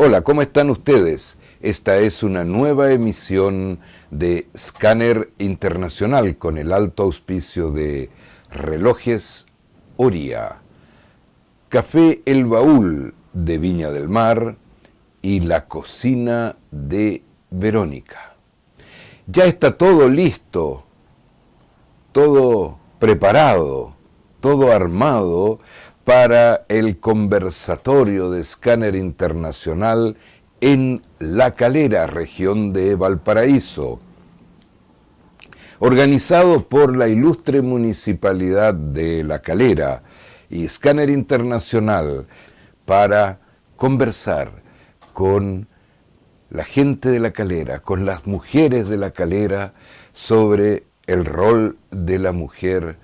Hola, ¿cómo están ustedes? Esta es una nueva emisión de Scanner Internacional con el alto auspicio de Relojes Oria, Café El Baúl de Viña del Mar y La Cocina de Verónica. Ya está todo listo, todo preparado, todo armado para el conversatorio de Scanner Internacional en La Calera, región de Valparaíso, organizado por la ilustre Municipalidad de La Calera y Scanner Internacional para conversar con la gente de La Calera, con las mujeres de La Calera, sobre el rol de la mujer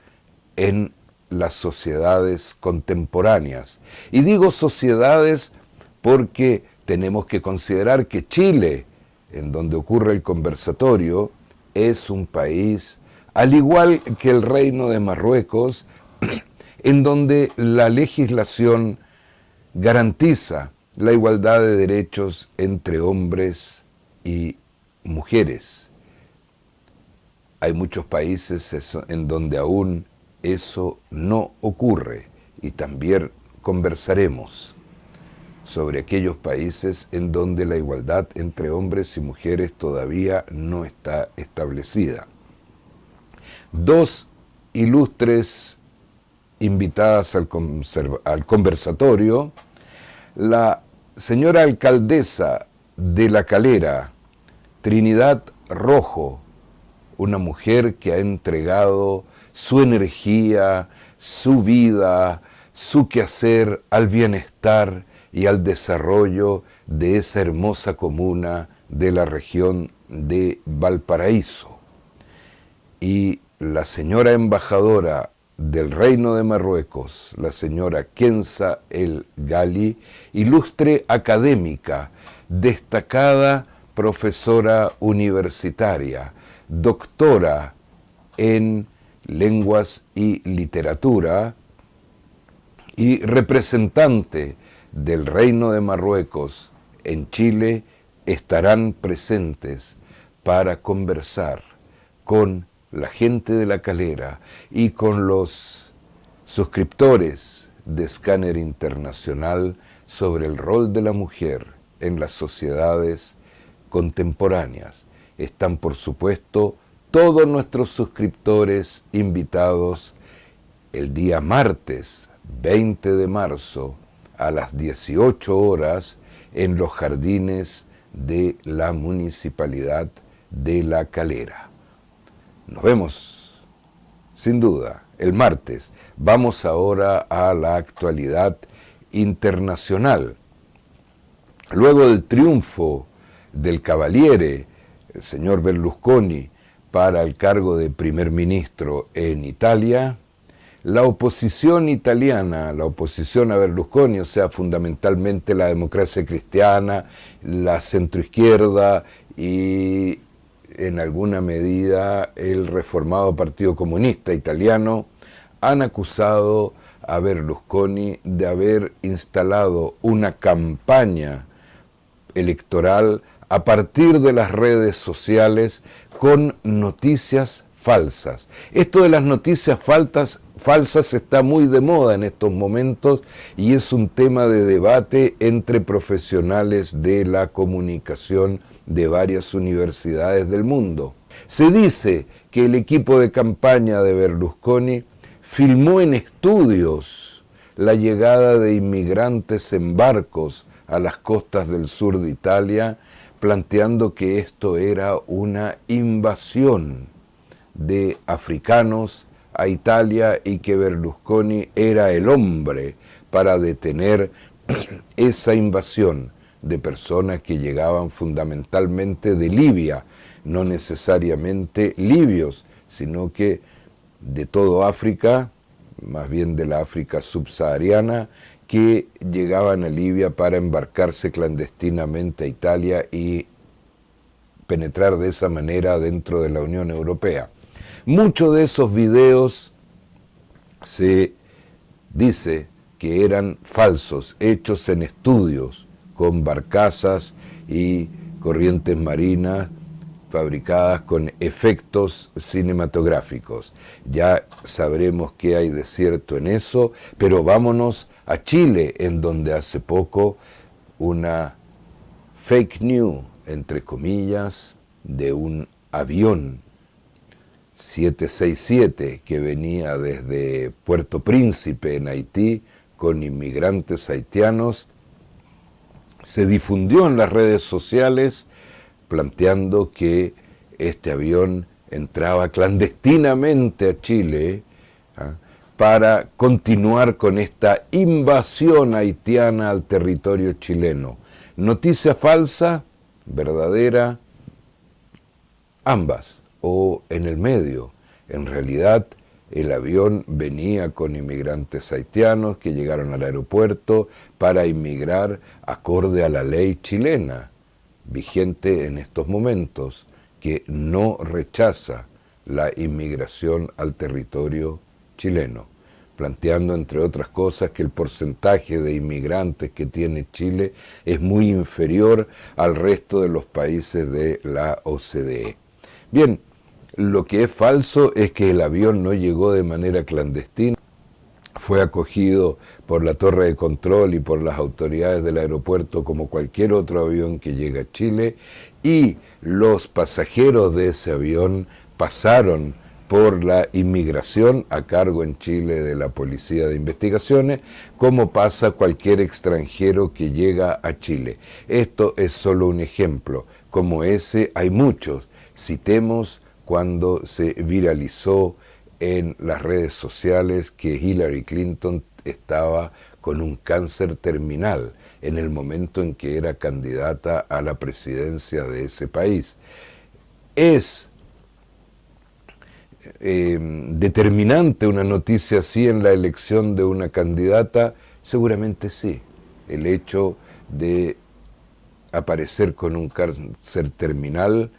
en las sociedades contemporáneas. Y digo sociedades porque tenemos que considerar que Chile, en donde ocurre el conversatorio, es un país, al igual que el Reino de Marruecos, en donde la legislación garantiza la igualdad de derechos entre hombres y mujeres. Hay muchos países en donde aún eso no ocurre, y también conversaremos sobre aquellos países en donde la igualdad entre hombres y mujeres todavía no está establecida. Dos ilustres invitadas al conversatorio: la señora alcaldesa de La Calera, Trinidad Rojo, una mujer que ha entregado su energía, su vida, su quehacer al bienestar y al desarrollo de esa hermosa comuna de la región de Valparaíso. Y la señora embajadora del Reino de Marruecos, la señora Kenza El Gali, ilustre académica, destacada profesora universitaria, doctora en lenguas y literatura y representante del Reino de Marruecos en Chile, estarán presentes para conversar con la gente de La Calera y con los suscriptores de Scanner Internacional sobre el rol de la mujer en las sociedades contemporáneas. Están, por supuesto, todos nuestros suscriptores invitados el día martes 20 de marzo a las 18 horas en los jardines de la Municipalidad de La Calera. Nos vemos, sin duda, el martes. Vamos ahora a la actualidad internacional. Luego del triunfo del Cavaliere, el señor Berlusconi, para el cargo de primer ministro en Italia, la oposición italiana, la oposición a Berlusconi, o sea, fundamentalmente la democracia cristiana, la centroizquierda y en alguna medida el reformado Partido Comunista Italiano, han acusado a Berlusconi de haber instalado una campaña electoral a partir de las redes sociales con noticias falsas. Esto de las noticias falsas está muy de moda en estos momentos y es un tema de debate entre profesionales de la comunicación de varias universidades del mundo. Se dice que el equipo de campaña de Berlusconi filmó en estudios la llegada de inmigrantes en barcos a las costas del sur de Italia, planteando que esto era una invasión de africanos a Italia y que Berlusconi era el hombre para detener esa invasión de personas que llegaban fundamentalmente de Libia, no necesariamente libios, sino que de todo África, más bien de la África subsahariana, que llegaban a Libia para embarcarse clandestinamente a Italia y penetrar de esa manera dentro de la Unión Europea. Muchos de esos videos se dice que eran falsos, hechos en estudios con barcazas y corrientes marinas fabricadas con efectos cinematográficos. Ya sabremos qué hay de cierto en eso, pero vámonos a Chile, en donde hace poco una fake news, entre comillas, de un avión 767 que venía desde Puerto Príncipe en Haití con inmigrantes haitianos, se difundió en las redes sociales planteando que este avión entraba clandestinamente a Chile para continuar con esta invasión haitiana al territorio chileno. Noticia falsa, verdadera, ambas, o en el medio. En realidad, el avión venía con inmigrantes haitianos que llegaron al aeropuerto para inmigrar acorde a la ley chilena, vigente en estos momentos, que no rechaza la inmigración al territorio chileno, planteando, entre otras cosas, que el porcentaje de inmigrantes que tiene Chile es muy inferior al resto de los países de la OCDE. Bien, lo que es falso es que el avión no llegó de manera clandestina, fue acogido por la torre de control y por las autoridades del aeropuerto como cualquier otro avión que llega a Chile, y los pasajeros de ese avión pasaron por la inmigración a cargo en Chile de la Policía de Investigaciones, como pasa cualquier extranjero que llega a Chile. Esto es solo un ejemplo, como ese hay muchos. Citemos cuando se viralizó en las redes sociales que Hillary Clinton estaba con un cáncer terminal en el momento en que era candidata a la presidencia de ese país. ¿Es determinante una noticia así en la elección de una candidata? Seguramente sí. El hecho de aparecer con un cáncer terminal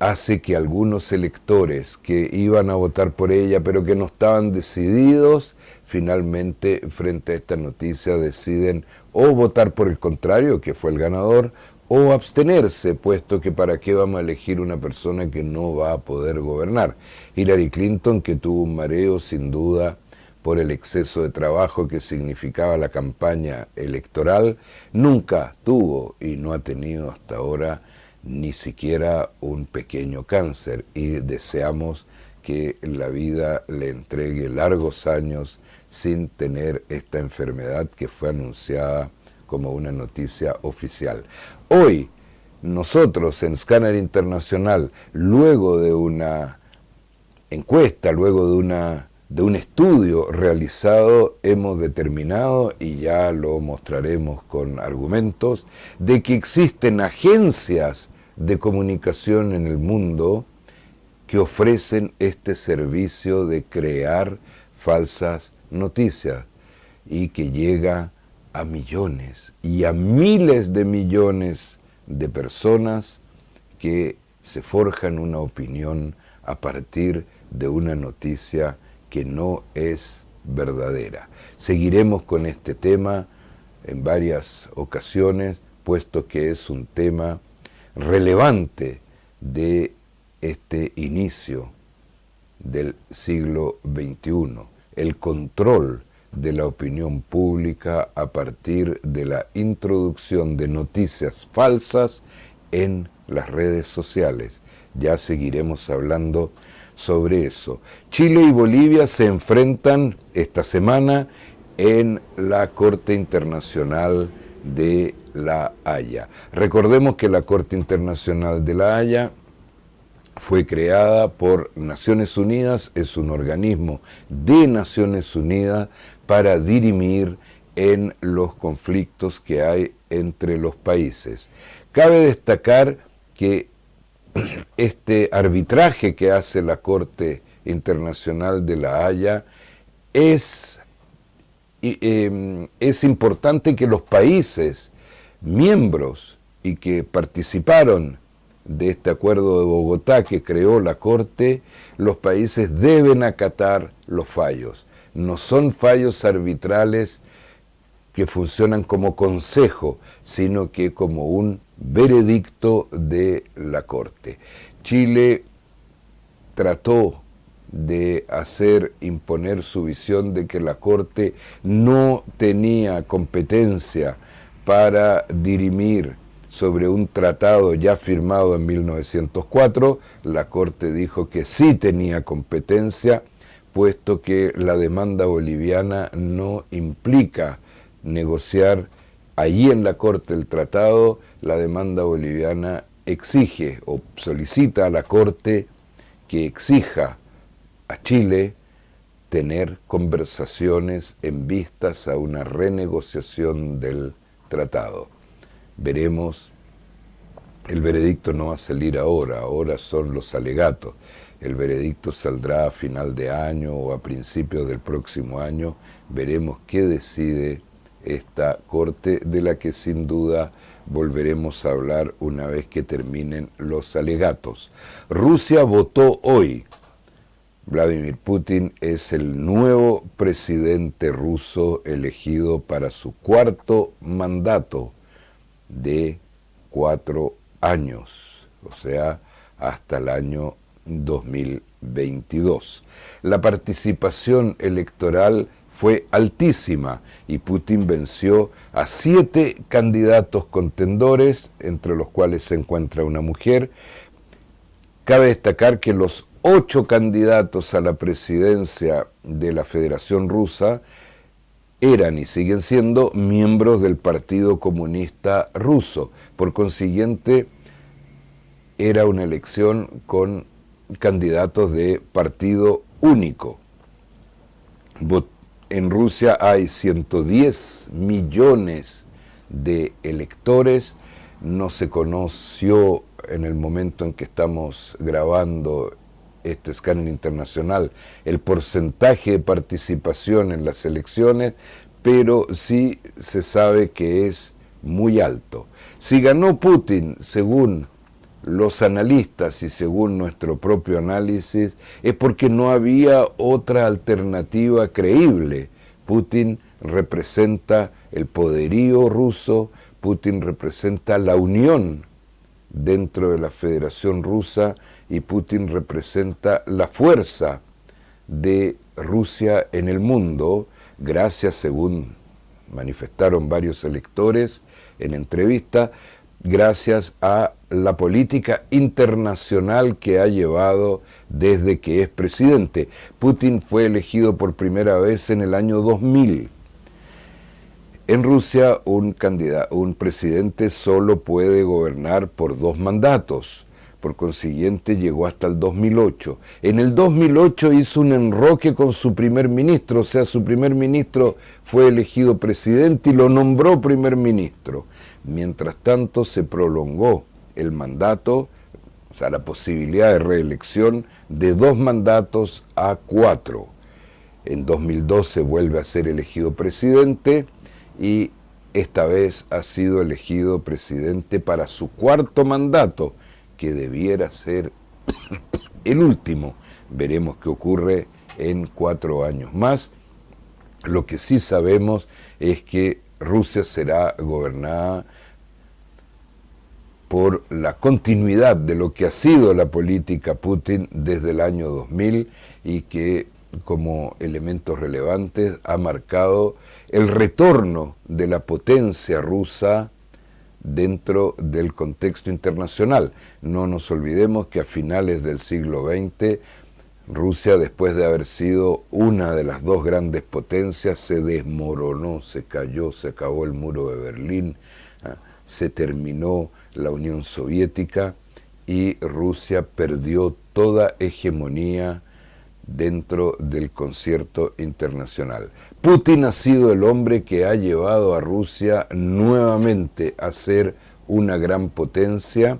hace que algunos electores que iban a votar por ella pero que no estaban decididos, finalmente frente a esta noticia deciden o votar por el contrario, que fue el ganador, o abstenerse, puesto que para qué vamos a elegir una persona que no va a poder gobernar. Hillary Clinton, que tuvo un mareo sin duda por el exceso de trabajo que significaba la campaña electoral, nunca tuvo y no ha tenido hasta ahora ni siquiera un pequeño cáncer, y deseamos que la vida le entregue largos años sin tener esta enfermedad que fue anunciada como una noticia oficial. Hoy, nosotros en Scanner Internacional, luego de una encuesta, luego de un estudio realizado, hemos determinado, y ya lo mostraremos con argumentos, de que existen agencias de comunicación en el mundo que ofrecen este servicio de crear falsas noticias y que llega a millones y a miles de millones de personas que se forjan una opinión a partir de una noticia que no es verdadera. Seguiremos con este tema en varias ocasiones, puesto que es un tema relevante de este inicio del siglo XXI, el control de la opinión pública a partir de la introducción de noticias falsas en las redes sociales. Ya seguiremos hablando sobre eso. Chile y Bolivia se enfrentan esta semana en la Corte Internacional de La Haya. Recordemos que la Corte Internacional de La Haya fue creada por Naciones Unidas, es un organismo de Naciones Unidas para dirimir en los conflictos que hay entre los países. Cabe destacar que este arbitraje que hace la Corte Internacional de La Haya es importante que los países miembros y que participaron de este acuerdo de Bogotá que creó la Corte, los países deben acatar los fallos. No son fallos arbitrales que funcionan como consejo, sino que como un veredicto de la Corte. Chile trató de hacer imponer su visión de que la Corte no tenía competencia para dirimir sobre un tratado ya firmado en 1904. La Corte dijo que sí tenía competencia, puesto que la demanda boliviana no implica negociar allí en la Corte el tratado. La demanda boliviana exige o solicita a la Corte que exija a Chile tener conversaciones en vistas a una renegociación del tratado. Veremos, el veredicto no va a salir ahora son los alegatos. El veredicto saldrá a final de año o a principios del próximo año. Veremos qué decide esta Corte, de la que sin duda volveremos a hablar una vez que terminen los alegatos. Rusia votó hoy. Vladimir Putin es el nuevo presidente ruso elegido para su cuarto mandato de 4 años, o sea, hasta el año 2022. La participación electoral fue altísima y Putin venció a 7 candidatos contendores, entre los cuales se encuentra una mujer. Cabe destacar que los 8 candidatos a la presidencia de la Federación Rusa eran y siguen siendo miembros del Partido Comunista Ruso. Por consiguiente, era una elección con candidatos de partido único. En Rusia hay 110 millones de electores. No se conoció en el momento en que estamos grabando este escáner internacional el porcentaje de participación en las elecciones, pero sí se sabe que es muy alto. Si ganó Putin, según los analistas y según nuestro propio análisis, es porque no había otra alternativa creíble. Putin representa el poderío ruso, Putin representa la unión dentro de la Federación Rusa y Putin representa la fuerza de Rusia en el mundo, gracias, según manifestaron varios electores en entrevista, gracias a la política internacional que ha llevado desde que es presidente. Putin fue elegido por primera vez en el año 2000. En Rusia, un presidente solo puede gobernar por 2 mandatos. Por consiguiente, llegó hasta el 2008. En el 2008 hizo un enroque con su primer ministro, o sea, su primer ministro fue elegido presidente y lo nombró primer ministro. Mientras tanto, se prolongó el mandato, o sea, la posibilidad de reelección, de 2 mandatos a 4. En 2012 vuelve a ser elegido presidente y esta vez ha sido elegido presidente para su 4º mandato, que debiera ser el último. Veremos qué ocurre en 4 años más. Lo que sí sabemos es que Rusia será gobernada por la continuidad de lo que ha sido la política Putin desde el año 2000 y que, como elementos relevantes, ha marcado el retorno de la potencia rusa dentro del contexto internacional. No nos olvidemos que a finales del siglo XX, Rusia, después de haber sido una de las 2 grandes potencias, se desmoronó, se cayó, se acabó el muro de Berlín, se terminó la Unión Soviética y Rusia perdió toda hegemonía dentro del concierto internacional. Putin ha sido el hombre que ha llevado a Rusia nuevamente a ser una gran potencia,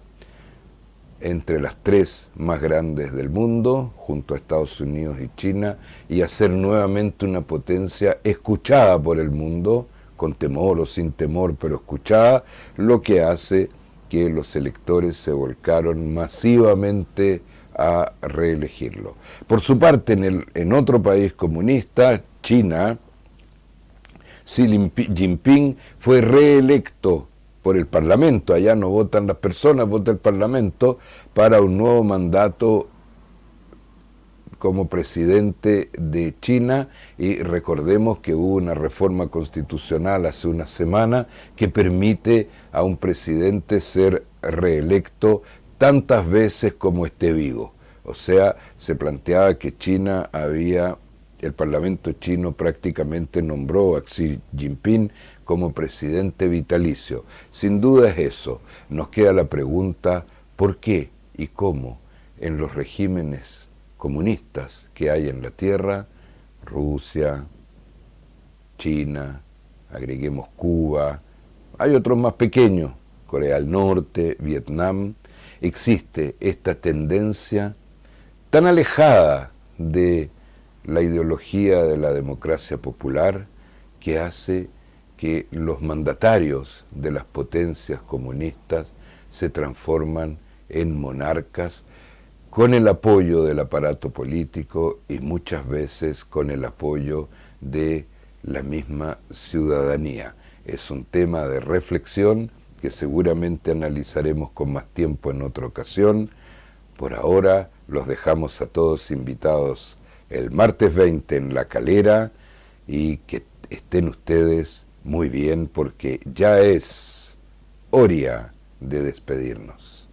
entre las 3 más grandes del mundo, junto a Estados Unidos y China, y a ser nuevamente una potencia escuchada por el mundo, con temor o sin temor, pero escuchada, lo que hace que los electores se volcaron masivamente a reelegirlo. Por su parte, en otro país comunista, China, Xi Jinping fue reelecto por el Parlamento, allá no votan las personas, vota el Parlamento para un nuevo mandato como presidente de China, y recordemos que hubo una reforma constitucional hace una semana que permite a un presidente ser reelecto tantas veces como esté vivo. O sea, se planteaba que el Parlamento chino prácticamente nombró a Xi Jinping como presidente vitalicio. Sin duda es eso. Nos queda la pregunta, ¿por qué y cómo en los regímenes comunistas que hay en la Tierra, Rusia, China, agreguemos Cuba, hay otros más pequeños, Corea del Norte, Vietnam, existe esta tendencia tan alejada de la ideología de la democracia popular que hace que los mandatarios de las potencias comunistas se transforman en monarcas con el apoyo del aparato político y muchas veces con el apoyo de la misma ciudadanía. Es un tema de reflexión que seguramente analizaremos con más tiempo en otra ocasión. Por ahora los dejamos a todos invitados el martes 20 en La Calera, y que estén ustedes muy bien porque ya es hora de despedirnos.